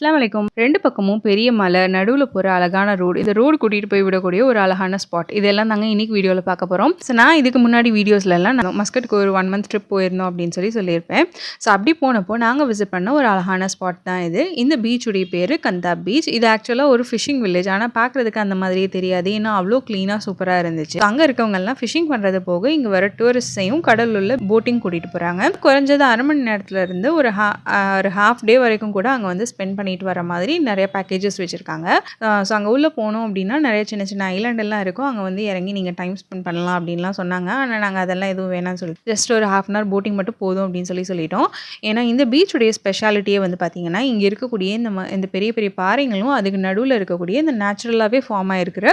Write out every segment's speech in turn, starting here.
அஸ்ஸலாமு அலைக்கும். 2 பக்கமும் பெரிய மலை, நடுவுல போற அழகான ரோடு. இந்த ரோடு கூட்டிட்டு போய் விடக்கூடிய ஒரு அழகான ஸ்பாட். இதெல்லாம் தாங்க இன்னைக்கு வீடியோல பார்க்க போறோம். நான் இதுக்கு முன்னாடி வீடியோஸ்லலாம் நான் மஸ்கட்டுக்கு ஒரு 1 மந்த் ட்ரிப் போயிருந்தோம் அப்படின்னு சொல்லியிருப்பேன். அப்படி போனப்போ நாங்க விசிட் பண்ண ஒரு அழகான ஸ்பாட் தான் இது. இந்த பீச்சுடைய பேரு கந்தாப் பீச். இது ஆக்சுவலா ஒரு ஃபிஷிங் வில்லேஜ். ஆனா பார்க்கறதுக்கு அந்த மாதிரியே தெரியாது. ஏன்னா அவ்வளோ கிளீனா சூப்பரா இருந்துச்சு. அங்க இருக்கவங்க எல்லாம் ஃபிஷிங் பண்றது போக இங்க வர டூரிஸ்டையும் கடல்ல உள்ள போட்டிங் கூட்டிட்டு போறாங்க. குறைஞ்சது 1/2 மணி நேரத்துல இருந்து ஒரு ஹாஃப் டே வரைக்கும் கூட அங்க வந்து ஸ்பெண்ட் பண்ணிட்டு வர மாதிரி நிறைய பேக்கேஜஸ் வச்சிருக்காங்க. ஸோ அங்கே உள்ளே போனோம் அப்படின்னா நிறைய சின்ன சின்ன ஐலாண்ட் எல்லாம் இருக்கும். அங்கே வந்து இறங்கி நீங்கள் டைம் ஸ்பெண்ட் பண்ணலாம் அப்படின்லாம் சொன்னாங்க. ஆனால் நாங்கள் அதெல்லாம் எதுவும் வேணாம்னு சொல்லிட்டு ஜஸ்ட் ஒரு ½ அன் ஹவர் போட்டிங் மட்டும் போதும் அப்படின்னு சொல்லிட்டோம். ஏன்னா இந்த பீச்சுடைய ஸ்பெஷாலிட்டியே வந்து பார்த்தீங்கன்னா இங்கே இருக்கக்கூடிய இந்த பெரிய பெரிய பாறைகளும் அதுக்கு நடுவில் இருக்கக்கூடிய இந்த நேச்சுரலாகவே ஃபார்ம் ஆகிருக்கிற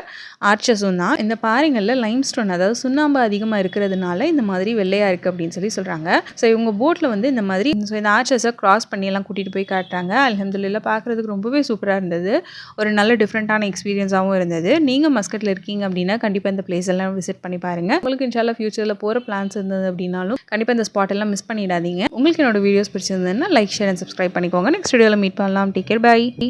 ஆர்ச்சஸும் தான். இந்த பாறைகளில் லைம் ஸ்டோன் அதாவது சுண்ணாம்பு அதிகமாக இருக்கிறதுனால இந்த மாதிரி வெள்ளையாக இருக்குது அப்படின்னு சொல்கிறாங்க. ஸோ இவங்க போட்டில் வந்து இந்த மாதிரி இந்த ஆர்ச்சஸை கிராஸ் பண்ணி எல்லாம் கூட்டிகிட்டு போய் காட்டுறாங்க. அல்ஹம்துலில்லாஹ் பார்க்குறதுக்கு ரொம்பவே சூப்பராக இருந்தது. ஒரு நல்ல டிஃப்ரெண்ட்டான எக்ஸ்பீரியன்ஸாகவும் இருந்தது. நீங்கள் மஸ்கட்டில் இருக்கீங்க அப்படின்னா கண்டிப்பாக இந்த பிளேஸ் எல்லாம் விசிட் பண்ணி பாருங்கள். உங்களுக்கு இன்ஷால்லா ஃபியூச்சரில் போகிற பிளான்ஸ் இருந்தது அப்படின்னாலும் கண்டிப்பாக இந்த ஸ்பாட் எல்லாம் மிஸ் பண்ணிடாதீங்க. உங்களுக்கு என்னோட வீடியோஸ் பிடிச்சிருந்ததுன்னா லைக், ஷேர் அண்ட் சப்ஸ்கிரைப் பண்ணிக்கோங்க. நெக்ஸ்ட் வீடியோவில் மீட் பண்ணலாம். Take care, by.